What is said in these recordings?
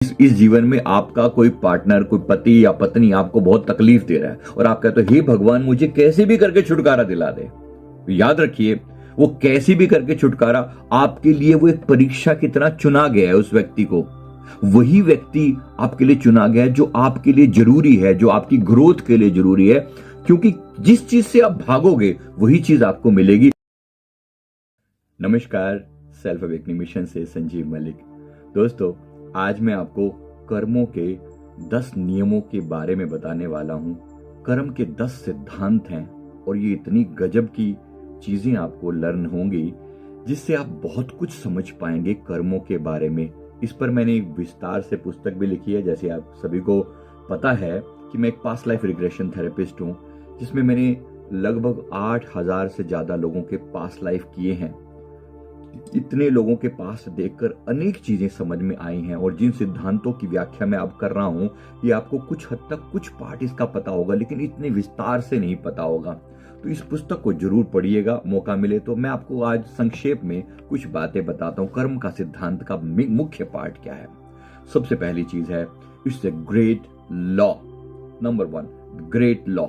इस जीवन में आपका कोई पार्टनर, कोई पति या पत्नी आपको बहुत तकलीफ दे रहा है और आप कहते हो हे भगवान मुझे कैसे भी करके छुटकारा दिला दे। तो याद रखिए वो कैसे भी करके छुटकारा आपके लिए वो एक परीक्षा की तरह चुना गया है। उस व्यक्ति को, वही व्यक्ति आपके लिए चुना गया है जो आपके लिए जरूरी है, जो आपकी ग्रोथ के लिए जरूरी है, क्योंकि जिस चीज से आप भागोगे वही चीज आपको मिलेगी। नमस्कार, सेल्फ अवेकनिंग मिशन से संजीव मलिक। दोस्तों, आज मैं आपको कर्मों के 10 नियमों के बारे में बताने वाला हूं। कर्म के 10 सिद्धांत हैं और ये इतनी गजब की चीजें आपको लर्न होंगी जिससे आप बहुत कुछ समझ पाएंगे कर्मों के बारे में। इस पर मैंने एक विस्तार से पुस्तक भी लिखी है। जैसे आप सभी को पता है कि मैं एक पास्ट लाइफ रिग्रेशन थेरेपिस्ट हूं, जिसमें मैंने लगभग 8000 से ज्यादा लोगों के पास्ट लाइफ किए हैं। इतने लोगों के पास देखकर अनेक चीजें समझ में आई हैं और जिन सिद्धांतों की व्याख्या मैं अब कर रहा हूं, ये आपको कुछ हद तक कुछ पार्ट इसका पता होगा, लेकिन इतने विस्तार से नहीं पता होगा। तो इस पुस्तक को जरूर पढ़िएगा, मौका मिले तो। मैं आपको आज संक्षेप में कुछ बातें बताता हूं। कर्म का सिद्धांत का मुख्य पार्ट क्या है। सबसे पहली चीज है, it's a great law. Number 1, great law.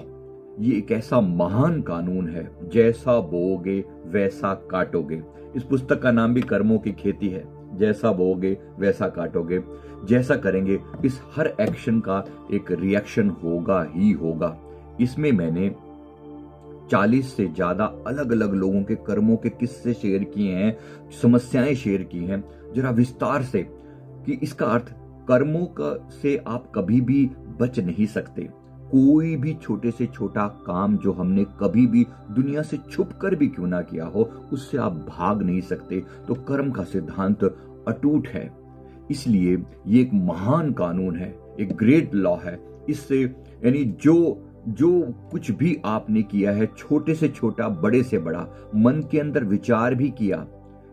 ये एक ऐसा महान कानून है, जैसा बोओगे वैसा काटोगे। इस पुस्तक का नाम भी कर्मों की खेती है। जैसा बोओगे वैसा काटोगे। जैसा करेंगे इस हर एक्शन का एक रिएक्शन होगा ही होगा। इसमें मैंने 40 से ज्यादा अलग अलग लोगों के कर्मों के किस्से शेयर किए हैं, समस्याएं शेयर की हैं जरा विस्तार से, कि इसका अर्थ कर्मों का से आप कभी भी बच नहीं सकते। कोई भी छोटे से छोटा काम जो हमने कभी भी दुनिया से छुप कर भी क्यों ना किया हो, उससे आप भाग नहीं सकते। तो कर्म का सिद्धांत अटूट है, इसलिए ये एक महान कानून है, एक ग्रेट लॉ है। इससे यानी जो कुछ भी आपने किया है, छोटे से छोटा बड़े से बड़ा, मन के अंदर विचार भी किया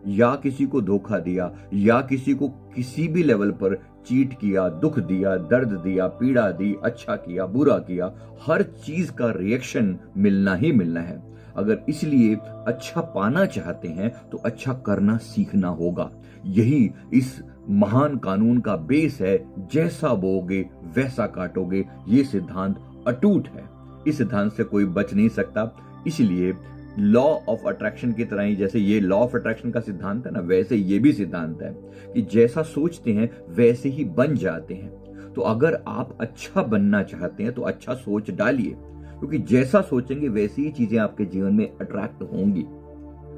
या किसी को धोखा दिया या किसी को किसी भी लेवल पर चीट किया, दुख दिया, दर्द दिया, पीड़ा दी, अच्छा किया, बुरा किया, हर चीज का रिएक्शन मिलना ही मिलना है। अगर इसलिए अच्छा पाना चाहते हैं तो अच्छा करना सीखना होगा। यही इस महान कानून का बेस है। जैसा बोओगे वैसा काटोगे, ये सिद्धांत अटूट है। इस सिद्धांत से कोई बच नहीं सकता। इसलिए लॉ ऑफ अट्रैक्शन की तरह ही, जैसे ये लॉ ऑफ अट्रैक्शन का सिद्धांत है ना, वैसे ये भी सिद्धांत है कि जैसा सोचते हैं वैसे ही बन जाते हैं। तो अगर आप अच्छा बनना चाहते हैं तो अच्छा सोच डालिए, क्योंकि जैसा सोचेंगे वैसी ही चीजें आपके जीवन में अट्रैक्ट होंगी।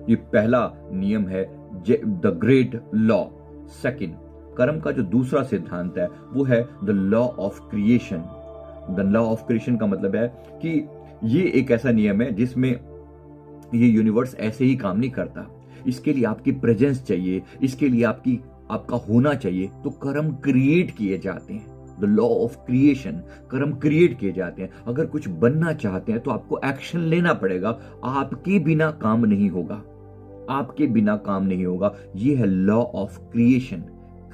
ये पहला नियम है, द ग्रेट लॉ। सेकंड, कर्म का जो दूसरा सिद्धांत है वो है the law of creation. The law of creation का मतलब है कि ये एक ऐसा नियम है जिसमें ये यूनिवर्स ऐसे ही काम नहीं करता। इसके लिए आपकी प्रेजेंस चाहिए, इसके लिए आपका होना चाहिए। तो कर्म क्रिएट किए जाते हैं। द लॉ ऑफ क्रिएशन, कर्म क्रिएट किए जाते हैं। अगर कुछ बनना चाहते हैं तो आपको एक्शन लेना पड़ेगा। आपके बिना काम नहीं होगा, आपके बिना काम नहीं होगा। ये है लॉ ऑफ क्रिएशन।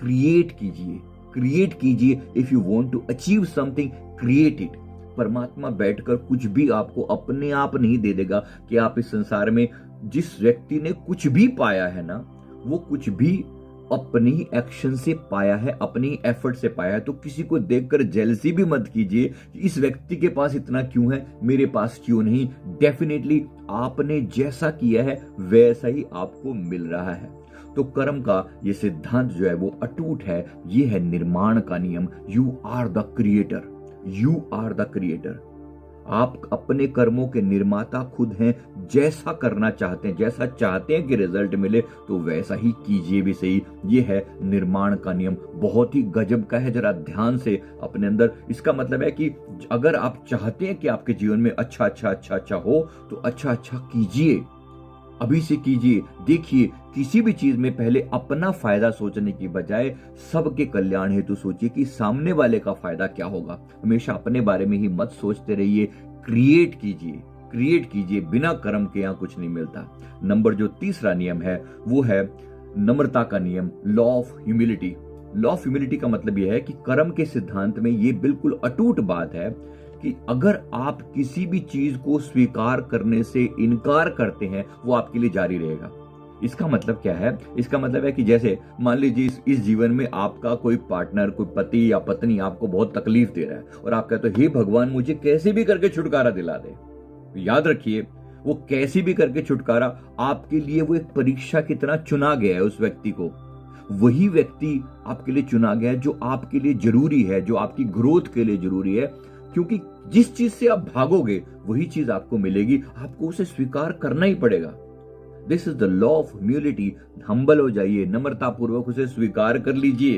क्रिएट कीजिए, क्रिएट कीजिए। If you want to achieve something, create it. परमात्मा बैठकर कुछ भी आपको अपने आप नहीं दे देगा कि आप इस संसार में, जिस व्यक्ति ने कुछ भी पाया है ना, वो कुछ भी अपनी एक्शन से पाया है, अपनी एफर्ट से पाया है। तो किसी को देखकर जेलसी भी मत कीजिए कि इस व्यक्ति के पास इतना क्यों है, मेरे पास क्यों नहीं। डेफिनेटली आपने जैसा किया है वैसा ही आपको मिल रहा है। तो कर्म का ये सिद्धांत जो है वो अटूट है। ये है निर्माण का नियम। You are the creator, you are the creator. आप अपने कर्मों के निर्माता खुद हैं। जैसा करना चाहते हैं, जैसा चाहते हैं कि रिजल्ट मिले, तो वैसा ही कीजिए भी सही। ये है निर्माण का नियम। बहुत ही गजब का है, जरा ध्यान से अपने अंदर। इसका मतलब है कि अगर आप चाहते हैं कि आपके जीवन में अच्छा हो, तो अच्छा कीजिए, अभी से कीजिए। देखिए, किसी भी चीज में पहले अपना फायदा सोचने की बजाय सबके कल्याण हेतु सोचिए कि सामने वाले का फायदा क्या होगा। हमेशा अपने बारे में ही मत सोचते रहिए। क्रिएट कीजिए, क्रिएट कीजिए। बिना कर्म के यहां कुछ नहीं मिलता। नंबर जो तीसरा नियम है वो है नम्रता का नियम, law of humility. Law of humility का मतलब यह है कि कर्म के सिद्धांत में यह बिल्कुल अटूट बात है कि अगर आप किसी भी चीज को स्वीकार करने से इनकार करते हैं, वो आपके लिए जारी रहेगा। इसका मतलब क्या है? इसका मतलब है कि जैसे मान लीजिए इस जीवन में आपका कोई पार्टनर, कोई पति या पत्नी आपको बहुत तकलीफ दे रहा है और आप कहते हो हे भगवान मुझे कैसे भी करके छुटकारा दिला दे। तो याद रखिए वो कैसे भी करके छुटकारा आपके लिए वो एक परीक्षा की तरह चुना गया है। उस व्यक्ति को, वही व्यक्ति आपके लिए चुना गया है जो आपके लिए जरूरी है, जो आपकी ग्रोथ के लिए जरूरी है। क्योंकि जिस चीज से आप भागोगे वही चीज आपको मिलेगी, आपको उसे स्वीकार करना ही पड़ेगा। This is the law of humility. Humble हो जाइए, नम्रतापूर्वक उसे स्वीकार कर लीजिए।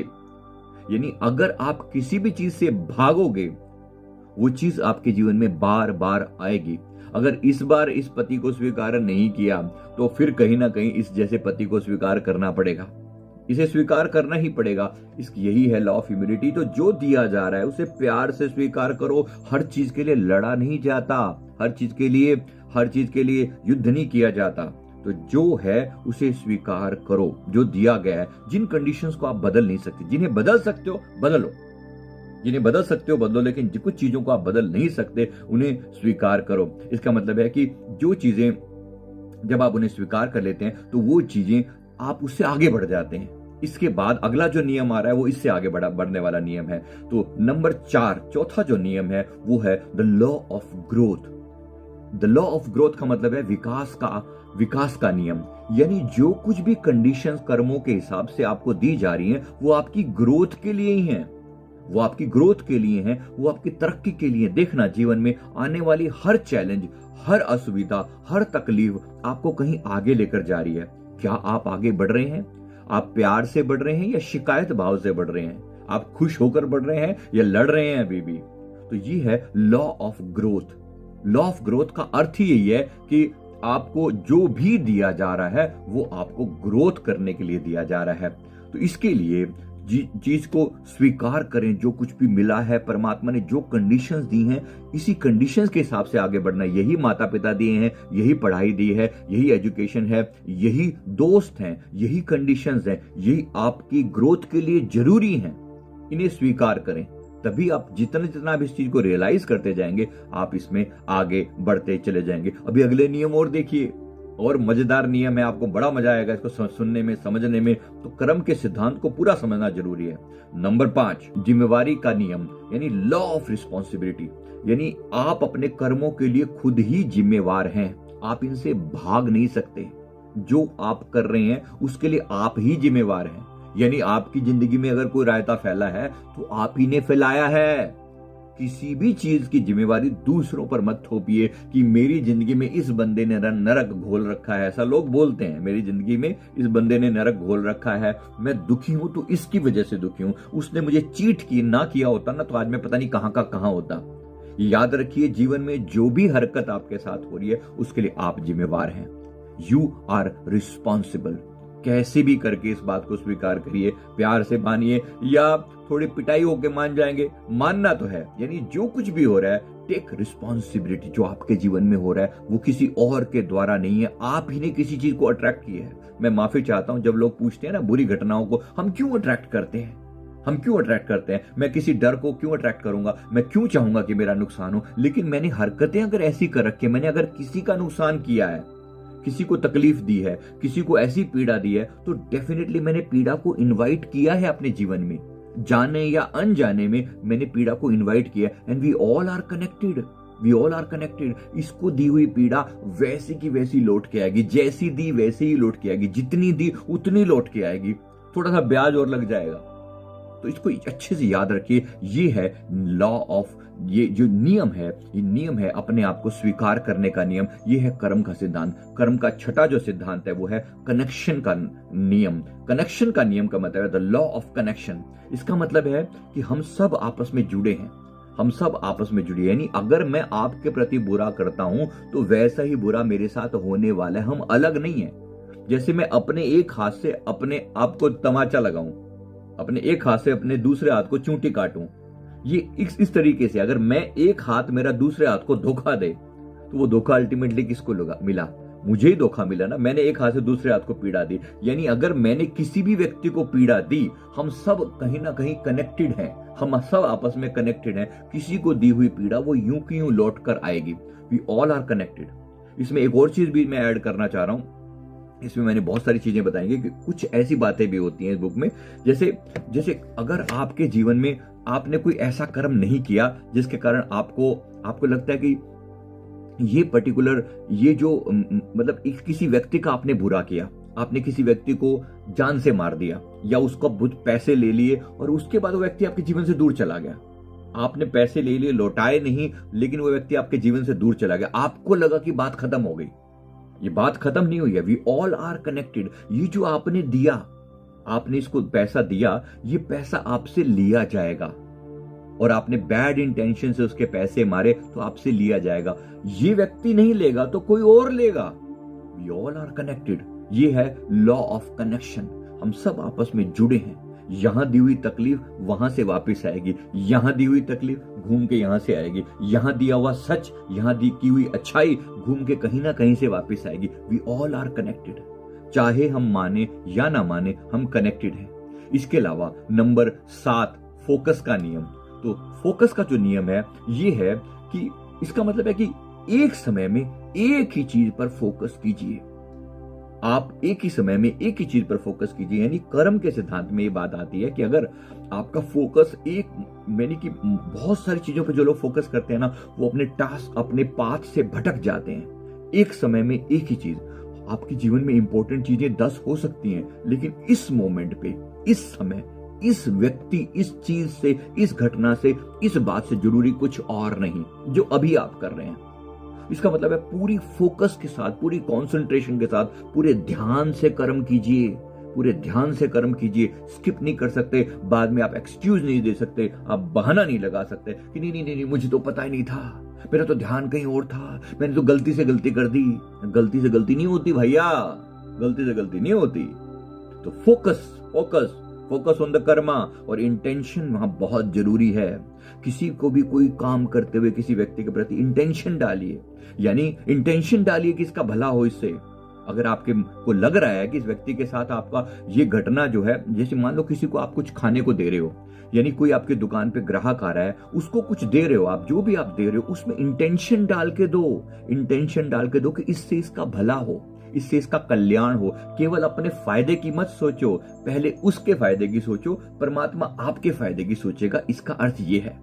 यानी अगर आप किसी भी चीज से भागोगे वो चीज आपके जीवन में बार बार आएगी। अगर इस बार इस पति को स्वीकार नहीं किया तो फिर कहीं ना कहीं इस जैसे पति को स्वीकार करना पड़ेगा, इसे स्वीकार करना ही पड़ेगा। यही है लॉ ऑफ ह्यूमिलिटी। तो जो दिया जा रहा है उसे प्यार से स्वीकार करो। हर चीज के लिए लड़ा नहीं जाता, हर चीज के लिए युद्ध नहीं किया जाता। तो जो है उसे स्वीकार करो, जो दिया गया है। जिन कंडीशंस को आप बदल नहीं सकते, जिन्हें बदल सकते हो बदलो, जिन्हें बदल सकते हो बदलो, लेकिन कुछ चीजों को आप बदल नहीं सकते उन्हें स्वीकार करो। इसका मतलब है कि जो चीजें जब आप उन्हें स्वीकार कर लेते हैं तो वो चीजें आप उससे आगे बढ़ जाते हैं। इसके बाद अगला जो नियम आ रहा है वो इससे आगे बढ़ने वाला नियम है। तो नंबर 4, चौथा जो नियम है वो है the law of growth. The law of growth का मतलब है विकास का नियम। यानी जो कुछ भी कंडीशंस कर्मों के हिसाब से आपको दी जा रही हैं वो आपकी ग्रोथ के लिए ही हैं, वो आपकी ग्रोथ के लिए हैं, वो आपकी तरक्की के लिए। देखना जीवन में आने वाली हर चैलेंज, हर असुविधा, हर तकलीफ आपको कहीं आगे लेकर जा रही है। क्या आप आगे बढ़ रहे हैं? आप प्यार से बढ़ रहे हैं या शिकायत भाव से बढ़ रहे हैं? आप खुश होकर बढ़ रहे हैं या लड़ रहे हैं अभी भी? तो ये है law of growth. Law of growth का अर्थ ही यही है कि आपको जो भी दिया जा रहा है वो आपको ग्रोथ करने के लिए दिया जा रहा है। तो इसके लिए चीज को स्वीकार करें। जो कुछ भी मिला है, परमात्मा ने जो कंडीशंस दी हैं, इसी कंडीशंस के हिसाब से आगे बढ़ना। यही माता पिता दिए हैं, यही पढ़ाई दी है, यही एजुकेशन है, यही दोस्त हैं, यही कंडीशंस हैं, यही आपकी ग्रोथ के लिए जरूरी हैं। इन्हें स्वीकार करें, तभी आप जितना भी इस चीज को रियलाइज करते जाएंगे आप इसमें आगे बढ़ते चले जाएंगे। अभी अगले नियम और देखिए, और मजेदार नियम है, आपको बड़ा मजा आएगा इसको सुनने में, समझने में। तो कर्म के सिद्धांत को पूरा समझना जरूरी है। नंबर 5, जिम्मेवारी का नियम, यानी लॉ ऑफ रिस्पॉन्सिबिलिटी। यानी आप अपने कर्मों के लिए खुद ही जिम्मेवार हैं, आप इनसे भाग नहीं सकते। जो आप कर रहे हैं उसके लिए आप ही जिम्मेवार हैं। यानी आपकी जिंदगी में अगर कोई रायता फैला है तो आप ही ने फैलाया है। किसी भी चीज की जिम्मेवारी दूसरों पर मत थोपिए कि मेरी जिंदगी में इस बंदे ने नरक घोल रखा है। ऐसा लोग बोलते हैं, मेरी जिंदगी में इस बंदे ने नरक घोल रखा है, मैं दुखी हूं तो इसकी वजह से दुखी हूं, उसने मुझे चीट ना किया होता ना तो आज मैं पता नहीं कहां का कहां होता। याद रखिए जीवन में जो भी हरकत आपके साथ हो रही है उसके लिए आप जिम्मेवार हैं। You are responsible. कैसे भी करके इस बात को स्वीकार करिए, प्यार से मानिए या थोड़ी पिटाई होके मान जाएंगे, मानना तो है। यानी जो कुछ भी हो रहा है टेक रिस्पॉन्सिबिलिटी। जो आपके जीवन में हो रहा है वो किसी और के द्वारा नहीं है, आप ही ने किसी चीज को अट्रैक्ट किया है। मैं माफी चाहता हूं जब लोग पूछते हैं ना बुरी घटनाओं को हम क्यों अट्रैक्ट करते हैं, हम क्यों अट्रैक्ट करते हैं, मैं किसी डर को क्यों अट्रैक्ट करूंगा, मैं क्यों चाहूंगा कि मेरा नुकसान हो। लेकिन मैंने हरकतें अगर ऐसी कर रखी है, मैंने अगर किसी का नुकसान किया है, किसी को तकलीफ दी है, किसी को ऐसी पीड़ा दी है, तो डेफिनेटली मैंने पीड़ा को इनवाइट किया है अपने जीवन में, जाने या अनजाने में मैंने पीड़ा को इनवाइट किया। And we all are connected, we all are connected. इसको दी हुई पीड़ा वैसी की वैसी लौट के आएगी, जैसी दी वैसे ही लौट के आएगी, जितनी दी उतनी लौट के आएगी, थोड़ा सा ब्याज और लग जाएगा। तो इसको अच्छे से याद रखिए, ये है लॉ ऑफ, ये जो नियम है, ये नियम है अपने आप को स्वीकार करने का नियम। ये है कर्म का सिद्धांत। कर्म का छठा जो सिद्धांत है वो है कनेक्शन का नियम। कनेक्शन का नियम का मतलब है द लॉ ऑफ कनेक्शन। इसका मतलब है कि हम सब आपस में जुड़े हैं, हम सब आपस में जुड़े। यानी अगर मैं आपके प्रति बुरा करता हूं तो वैसा ही बुरा मेरे साथ होने वाला है, हम अलग नहीं है। जैसे मैं अपने एक हाथ से अपने आप को तमाचा लगाऊं, अपने एक हाथ से अपने दूसरे हाथ को चूंटी काटूं, ये इस तरीके से अगर मैं एक हाथ मेरा दूसरे हाथ को धोखा दे तो वो धोखा अल्टीमेटली किसको मिला, मुझे ही धोखा मिला ना, मैंने एक हाथ से दूसरे हाथ को पीड़ा दी। यानी अगर मैंने किसी भी व्यक्ति को पीड़ा दी, हम सब कहीं ना कहीं कनेक्टेड हैं, हम सब आपस में कनेक्टेड हैं। किसी को दी हुई पीड़ा वो यूं की यूं लौट कर आएगी। We all are connected. इसमें एक और चीज भी मैं ऐड करना चाह रहा हूं इसमें मैंने बहुत सारी चीजें बताएंगे कि कुछ ऐसी बातें भी होती हैं इस बुक में, जैसे जैसे अगर आपके जीवन में आपने कोई ऐसा कर्म नहीं किया जिसके कारण आपको लगता है कि ये पर्टिकुलर, ये जो मतलब किसी व्यक्ति का आपने बुरा किया, आपने किसी व्यक्ति को जान से मार दिया या उसका पैसे ले लिए और उसके बाद वो व्यक्ति आपके जीवन से दूर चला गया। आपने पैसे ले लिए, लौटाए नहीं, लेकिन वो व्यक्ति आपके जीवन से दूर चला गया। आपको लगा कि बात खत्म हो गई। ये बात खत्म नहीं हुई है। We all are connected. ये जो आपने दिया, आपने इसको पैसा दिया, ये पैसा आपसे लिया जाएगा, और आपने बैड इंटेंशन से उसके पैसे मारे तो आपसे लिया जाएगा। ये व्यक्ति नहीं लेगा तो कोई और लेगा। We all are connected. ये है लॉ ऑफ कनेक्शन। हम सब आपस में जुड़े हैं। यहां दी हुई तकलीफ वहां से वापस आएगी, यहां दी हुई तकलीफ घूम के यहां से आएगी, यहां दिया हुआ सच, यहां दी की हुई अच्छाई घूम के कहीं ना कहीं से वापस आएगी। We all are connected. चाहे हम माने या ना माने, हम कनेक्टेड हैं। इसके अलावा नंबर 7, फोकस का नियम। तो फोकस का जो नियम है ये है कि इसका मतलब है कि एक समय में एक ही चीज पर फोकस कीजिए। आप एक ही समय में एक ही चीज पर फोकस कीजिए। यानी कर्म के सिद्धांत में ये बात आती है कि अगर आपका फोकस यानी कि बहुत सारी चीजों पर जो लोग फोकस करते हैं ना, वो अपने टास्क, अपने पाथ से भटक जाते हैं। एक समय में एक ही चीज। आपके जीवन में इंपॉर्टेंट चीजें 10 हो सकती हैं, लेकिन इस मोमेंट पे, इस समय, इस व्यक्ति, इस चीज से, इस घटना से, इस बात से जरूरी कुछ और नहीं जो अभी आप कर रहे हैं। इसका मतलब है पूरी फोकस के साथ, पूरी कंसंट्रेशन के साथ, पूरे ध्यान से कर्म कीजिए। पूरे ध्यान से कर्म कीजिए। स्किप नहीं कर सकते। बाद में आप एक्सक्यूज नहीं दे सकते, आप बहाना नहीं लगा सकते कि नहीं नहीं नहीं, मुझे तो पता ही नहीं था, मेरा तो ध्यान कहीं और था, मैंने तो गलती से गलती कर दी। गलती से गलती नहीं होती भैया, गलती से गलती नहीं होती। तो focus focus focus on the Karma. और इंटेंशन वहां बहुत जरूरी है। किसी को भी कोई काम करते हुए किसी व्यक्ति के प्रति इंटेंशन डालिए। यानी इंटेंशन डालिए कि इसका भला हो इससे। अगर आपके को लग रहा है कि इस व्यक्ति के साथ आपका ये घटना जो है, जैसे मान लो किसी को आप कुछ खाने को दे रहे हो, यानी कोई आपके दुकान पे ग्राहक आ रहा है, उसको कुछ दे रहे हो आप, जो भी आप दे रहे हो उसमें इंटेंशन डाल के दो। इंटेंशन डाल के दो कि इससे इसका भला हो, इससे इसका कल्याण हो। केवल अपने फायदे की मत सोचो, पहले उसके फायदे की सोचो। परमात्मा आपके फायदे की सोचेगा। इसका अर्थ यह है।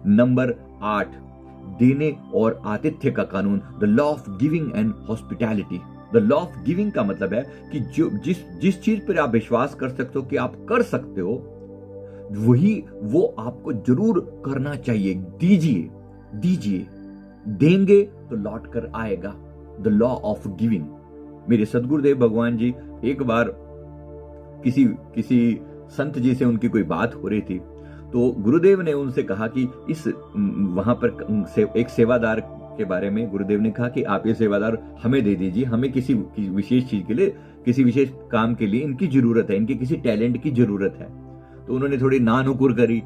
नंबर 8, देने और आतिथ्य का कानून। The law of giving and hospitality. The law of giving का मतलब है कि जो जिस चीज पर आप विश्वास कर सकते हो कि आप कर सकते हो, वही वो आपको जरूर करना चाहिए। दीजिए दीजिए, देंगे तो लौट कर आएगा। The law of giving. मेरे सदगुरुदेव भगवान जी, एक बार किसी संत जी से उनकी कोई बात हो रही थी, तो गुरुदेव ने उनसे कहा कि इस वहां पर एक सेवादार के बारे में गुरुदेव ने कहा कि आप ये सेवादार हमें दे दीजिए, हमें किसी विशेष चीज के लिए, किसी विशेष काम के लिए इनकी जरूरत है, इनके किसी टैलेंट की जरूरत है। तो उन्होंने थोड़ी नानुकुर करी।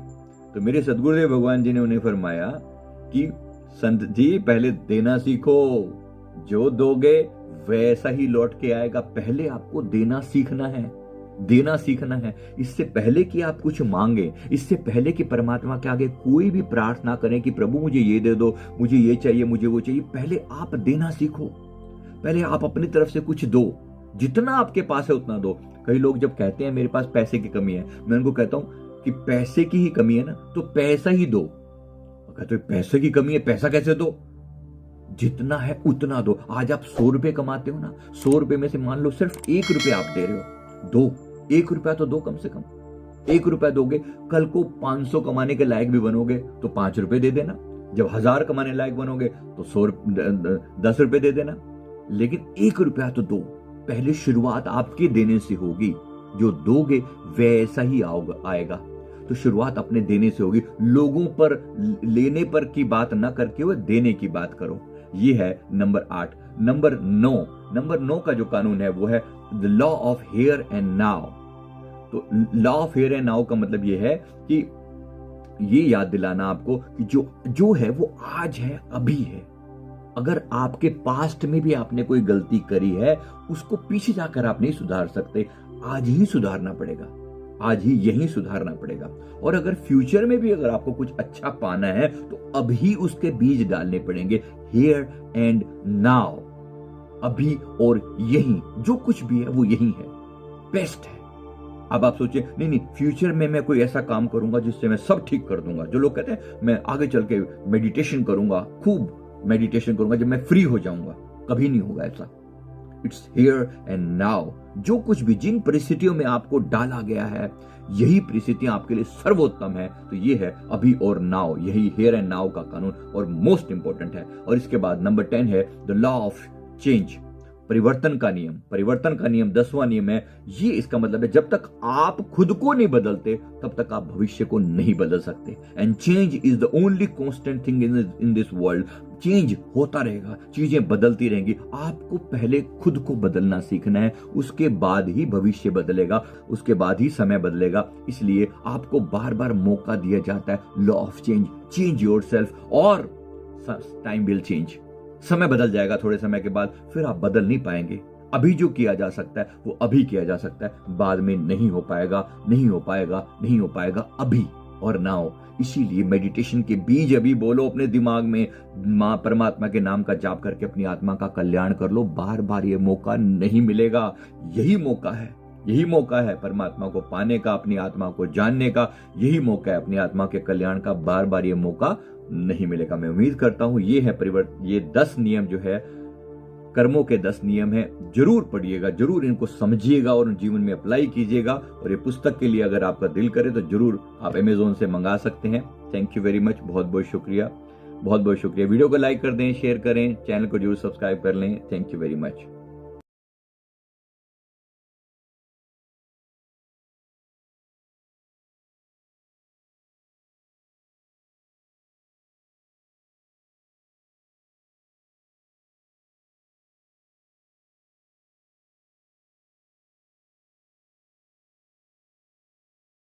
तो मेरे सदगुरुदेव भगवान जी ने उन्हें फरमाया कि संत जी, पहले देना सीखो, जो दोगे वैसा ही लौट के आएगा। पहले आपको देना सीखना है, देना सीखना है। इससे पहले कि आप कुछ मांगे, इससे पहले कि परमात्मा के आगे कोई भी प्रार्थना करें कि प्रभु मुझे ये दे दो, मुझे ये चाहिए, मुझे वो चाहिए, पहले आप देना सीखो। पहले आप अपनी तरफ से कुछ दो। जितना आपके पास है उतना दो। कई लोग जब कहते हैं मेरे पास पैसे की कमी है, मैं उनको कहता हूं कि पैसे की ही कमी है ना, तो पैसा ही दो। कहते पैसे की कमी है, पैसा कैसे दो? जितना है उतना दो। आज आप 100 रुपए कमाते हो ना, 100 रुपए में से मान लो सिर्फ 1 रुपए आप दे रहे हो, दो। 1 रुपया तो दो, कम से कम 1 रुपया दोगे। कल को 500 कमाने के लायक भी बनोगे तो 5 रुपए दे देना। जब 1000 कमाने लायक बनोगे तो 10 रुपए दे देना। लेकिन 1 रुपया तो दो। पहले शुरुआत आपके देने से होगी। जो दोगे वैसा ही आएगा। तो शुरुआत अपने देने से होगी। लोगों पर लेने पर की बात ना करके वो देने की बात करो। ये है नंबर 8। नंबर 9 का जो कानून है वो है the law of here and now. तो law of here and now का मतलब ये है कि ये याद दिलाना आपको कि जो है वो आज है, अभी है। अगर आपके पास्ट में भी आपने कोई गलती करी है, उसको पीछे जाकर आप नहीं सुधार सकते। आज ही सुधारना पड़ेगा, आज ही यही सुधारना पड़ेगा। और अगर फ्यूचर में भी अगर आपको कुछ अच्छा पाना है तो अभी उसके बीज डालने पड़ेंगे। Here and now. अभी और यही, जो कुछ भी है वो यही है, बेस्ट है। अब आप सोचिए, नहीं नहीं, फ्यूचर में मैं कोई ऐसा काम करूंगा जिससे मैं सब ठीक कर दूंगा। जो लोग कहते हैं मैं आगे चल के मेडिटेशन करूंगा, खूब मेडिटेशन करूंगा जब मैं फ्री हो जाऊंगा, कभी नहीं होगा ऐसा। It's here and now. जो कुछ भी, जिन परिस्थितियों में आपको डाला गया है, यही परिस्थितियां आपके लिए सर्वोत्तम है। तो ये है अभी और नाउ, यही हियर एंड नाउ का कानून और मोस्ट इंपॉर्टेंट है। और इसके बाद नंबर 10 है द लॉ ऑफ चेंज, परिवर्तन का नियम। परिवर्तन का नियम 10वां नियम है। ये इसका मतलब है, जब तक आप खुद को नहीं बदलते तब तक आप भविष्य को नहीं बदल सकते। And change is the only constant thing in this world. Change होता रहेगा, चीजें बदलती रहेंगी। आपको पहले खुद को बदलना सीखना है, उसके बाद ही भविष्य बदलेगा, उसके बाद ही समय बदलेगा। इसलिए आपको बार बार मौका दिया जाता है, law of change, change yourself और टाइम विल चेंज। समय बदल जाएगा थोड़े समय के बाद, फिर आप बदल नहीं पाएंगे। अभी जो किया जा सकता है वो अभी किया जा सकता है, बाद में नहीं हो पाएगा, नहीं हो पाएगा, नहीं हो पाएगा, अभी और नाउ। इसीलिए मेडिटेशन के बीज अभी बोलो अपने दिमाग में, मां परमात्मा के नाम का जाप करके अपनी आत्मा का कल्याण कर लो। बार बार ये मौका नहीं मिलेगा, यही मौका है, यही मौका है परमात्मा को पाने का, अपनी आत्मा को जानने का, यही मौका है अपनी आत्मा के कल्याण का। बार बार ये मौका नहीं मिलेगा। मैं उम्मीद करता हूं ये है ये 10 नियम जो है, कर्मों के 10 नियम है। जरूर पढ़िएगा, जरूर इनको समझिएगा और जीवन में अप्लाई कीजिएगा। और ये पुस्तक के लिए अगर आपका दिल करे तो जरूर आप अमेजोन से मंगा सकते हैं। थैंक यू वेरी मच, बहुत बहुत शुक्रिया, बहुत बहुत शुक्रिया। वीडियो को लाइक कर दें, शेयर करें, चैनल को जरूर सब्सक्राइब कर लें। Thank you very much.